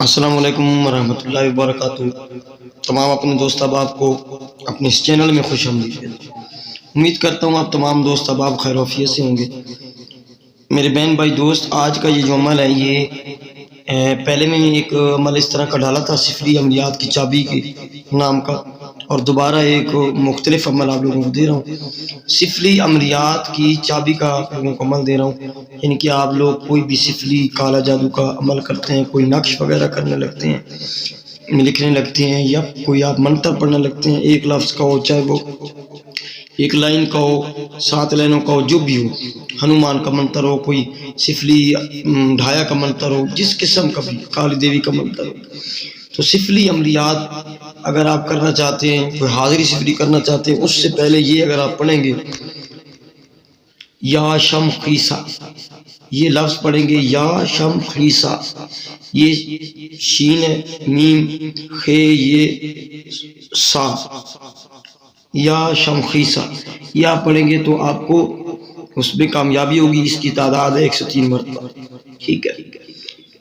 السلام علیکم ورحمۃ اللہ وبرکاتہ۔ تمام اپنے دوست احباب کو اپنے اس چینل میں خوش آمدید۔ امید کرتا ہوں آپ تمام دوست احباب خیر و عافیت سے ہوں گے۔ میرے بہن بھائی دوست، آج کا یہ جو عمل ہے یہ پہلے میں ایک عمل اس طرح کا ڈالا تھا صفری عملیات کی چابی کے نام کا، اور دوبارہ ایک مختلف عمل آپ لوگوں کو دے رہا ہوں۔ صفری عملیات کی چابی کا آپ لوگوں کو عمل دے رہا ہوں، یعنی کہ آپ لوگ کوئی بھی صفری کالا جادو کا عمل کرتے ہیں، کوئی نقش وغیرہ کرنے لگتے ہیں، لکھنے لگتے ہیں، یا کوئی آپ منتر پڑھنے لگتے ہیں، ایک لفظ کا ہو، چاہے وہ ایک لائن کا ہو، 7 لائنوں کا ہو، جو بھی ہو، ہنومان کا منتر ہو، کوئی صفری ڈھایا کا منتر ہو، جس قسم کا بھی، کالی دیوی کا منتر ہو، تو صفری عملیات اگر آپ کرنا چاہتے ہیں، کوئی حاضری صفری کرنا چاہتے ہیں، اس سے پہلے یہ اگر آپ پڑھیں گے یا شم خیسا، یہ لفظ پڑھیں گے یا شم خیسا، یہ شین ہے، میم خے، یہ سا، یا شم خیسا، یہ آپ پڑھیں گے تو آپ کو اس میں کامیابی ہوگی۔ اس کی تعداد ہے 103 مرتبہ، ٹھیک ہے۔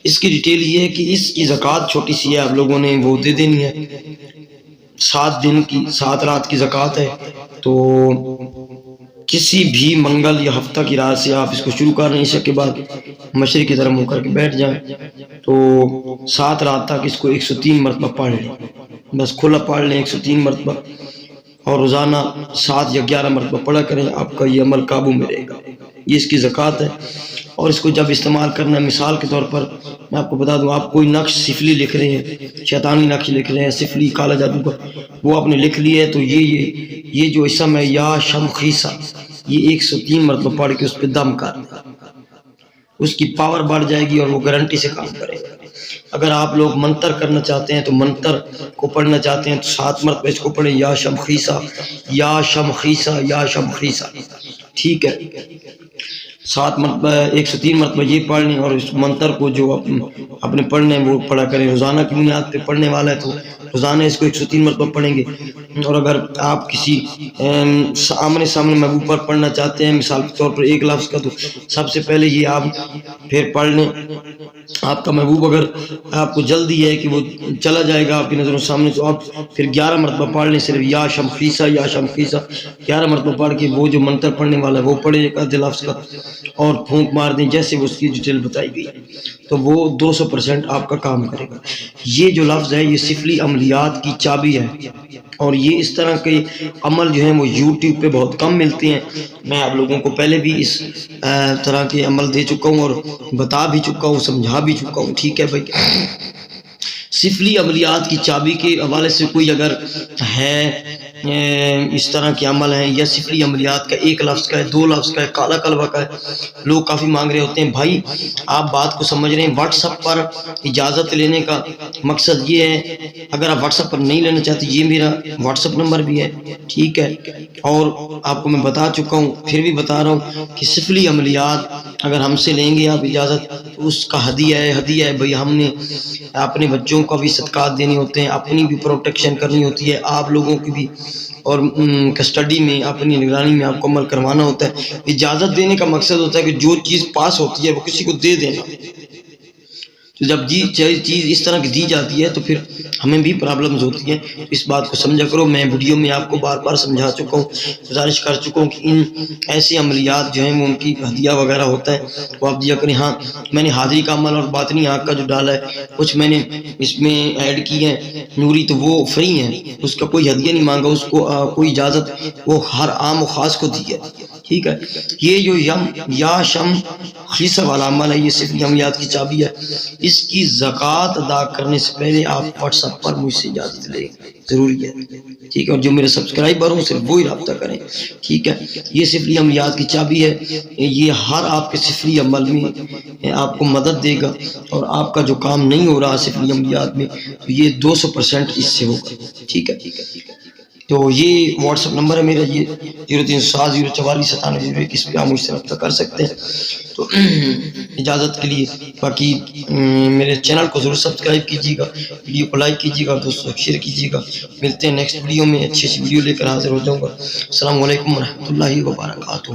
اس کی ڈیٹیل یہ ہے کہ اس کی زکوٰۃ چھوٹی سی ہے، آپ لوگوں نے وہ دے دینی ہے، 7 دن کی 7 رات کی زکوٰۃ ہے۔ تو کسی بھی منگل یا ہفتہ کی رات سے آپ اس کو شروع کر رہے ہیں، عشاء کے بعد مشرق کی طرف منہ کر کے بیٹھ جائیں، تو 7 رات تک اس کو 103 مرتبہ پڑھ لیں، بس کھلا پڑھ لیں 103 مرتبہ، اور روزانہ 7 یا 11 مرتبہ پڑھا کریں، آپ کا یہ عمل قابو میں رہے گا۔ یہ اس کی زکوٰۃ ہے۔ اور اس کو جب استعمال کرنا ہے، مثال کے طور پر میں آپ کو بتا دوں، آپ کوئی نقش صفری لکھ رہے ہیں، شیطانی نقش لکھ رہے ہیں، صفری کالا جادو کا، وہ آپ نے لکھ لیا ہے، تو یہ جو اسم ہے یا شم خیسا، یہ 103 مرتبہ پڑھ کے اس پہ دم کر دیں، اس کی پاور بڑھ جائے گی اور وہ گارنٹی سے کام کرے گا۔ اگر آپ لوگ منتر کرنا چاہتے ہیں، تو منتر کو پڑھنا چاہتے ہیں تو 7 مرتبہ اس کو پڑھیں، یا شم خیسا، یا شم خیسا، یا شم خیسا، ٹھیک ہے۔ 7 مرتبہ 103 مرتبہ یہ پڑھ لیں، اور اس منتر کو جو اپنے پڑھنے ہیں وہ پڑھا کریں۔ روزانہ کی بنیاد پہ پڑھنے والا ہے تو روزانہ اس کو 103 مرتبہ پڑھیں گے۔ اور اگر آپ کسی آمنے سامنے محبوب پر پڑھنا چاہتے ہیں، مثال کے طور پر ایک لفظ کا، تو سب سے پہلے یہ آپ پھر پڑھ لیں۔ آپ کا محبوب اگر آپ کو جلدی ہے کہ وہ چلا جائے گا آپ کی نظروں سامنے، تو آپ پھر 11 مرتبہ پڑھ لیں، صرف یا شم خیسا، یا شم خیسا 11 مرتبہ پڑھ کے وہ جو منتر پڑھنے والا ہے وہ پڑھے ایک آدھ لفظ کا، اور پھونک مار دیں جیسے اس کی ڈیٹیل بتائی گئی، تو وہ 200% آپ کا کام کرے گا۔ یہ جو لفظ ہے یہ صفری عملیات کی چابی ہے، اور یہ اس طرح کے عمل جو ہیں وہ یوٹیوب پہ بہت کم ملتے ہیں۔ میں آپ لوگوں کو پہلے بھی اس طرح کے عمل دے چکا ہوں، اور بتا بھی چکا ہوں، سمجھا بھی چکا ہوں، ٹھیک ہے بھائی۔ صفری عملیات کی چابی کے حوالے سے کوئی اگر ہے اس طرح کے عمل ہیں، یا صفری عملیات کا ایک لفظ کا ہے، 2 لفظ کا ہے، کالا کلوہ کا ہے، لوگ کافی مانگ رہے ہوتے ہیں، بھائی آپ بات کو سمجھ رہے ہیں۔ واٹس ایپ پر اجازت لینے کا مقصد یہ ہے، اگر آپ واٹس ایپ پر نہیں لینا چاہتے، یہ میرا واٹس ایپ نمبر بھی ہے، ٹھیک ہے۔ اور آپ کو میں بتا چکا ہوں، پھر بھی بتا رہا ہوں کہ صفری عملیات اگر ہم سے لیں گے آپ اجازت، تو اس کا ہدیہ ہے بھائی، ہم نے اپنے بچوں کو بھی صدقات دینے ہوتے ہیں، اپنی بھی پروٹیکشن کرنی ہوتی ہے، آپ لوگوں کی بھی، اور کسٹڈی میں اپنی نگرانی میں آپ کو عمل کروانا ہوتا ہے۔ اجازت دینے کا مقصد ہوتا ہے کہ جو چیز پاس ہوتی ہے وہ کسی کو دے دینا، تو جب چیز اس طرح کی دی جاتی ہے تو پھر ہمیں بھی پرابلمز ہوتی ہیں، اس بات کو سمجھا کرو۔ میں ویڈیو میں آپ کو بار بار سمجھا چکا ہوں، گزارش کر چکا ہوں کہ ان ایسے عملیات جو ہیں وہ ان کی ہدیہ وغیرہ ہوتا ہے، وہ آپ دیا کریں۔ ہاں، میں نے حاضری کا عمل اور باطنی آنکھ کا جو ڈالا ہے، کچھ میں نے اس میں ایڈ کی ہیں نوری، تو وہ فری ہیں، اس کا کوئی ہدیہ نہیں مانگا، اس کو کوئی اجازت وہ ہر عام و خاص کو دی ہے، ٹھیک ہے۔ یہ جو یا شم خیسا والا عمل ہے، یہ صفری عملیات کی چابی ہے۔ اس کی زکوٰۃ ادا کرنے سے پہلے آپ واٹس ایپ پر مجھ سے اجازت لیں، ضروری ہے، ٹھیک ہے۔ اور جو میرے سبسکرائبر ہوں صرف وہی رابطہ کریں، ٹھیک ہے۔ یہ صفری عملیات کی چابی ہے، یہ ہر آپ کے صفری عمل میں آپ کو مدد دے گا، اور آپ کا جو کام نہیں ہو رہا صفری عملیات میں، تو یہ 200% اس سے ہوگا، ٹھیک ہے۔ تو یہ واٹس ایپ نمبر ہے میرا، یہ 0307 044 97 01، اس پہ آپ مجھ سے رابطہ کر سکتے ہیں۔ تو اجازت کے لیے، باقی میرے چینل کو ضرور سبسکرائب کیجیے گا، ویڈیو کو لائک کیجیے گا، دوستوں کو شیئر کیجیے گا۔ ملتے ہیں نیکسٹ ویڈیو میں، اچھی ویڈیو لے کر حاضر ہو جاؤں گا۔ السلام علیکم ورحمۃ اللہ وبرکاتہ۔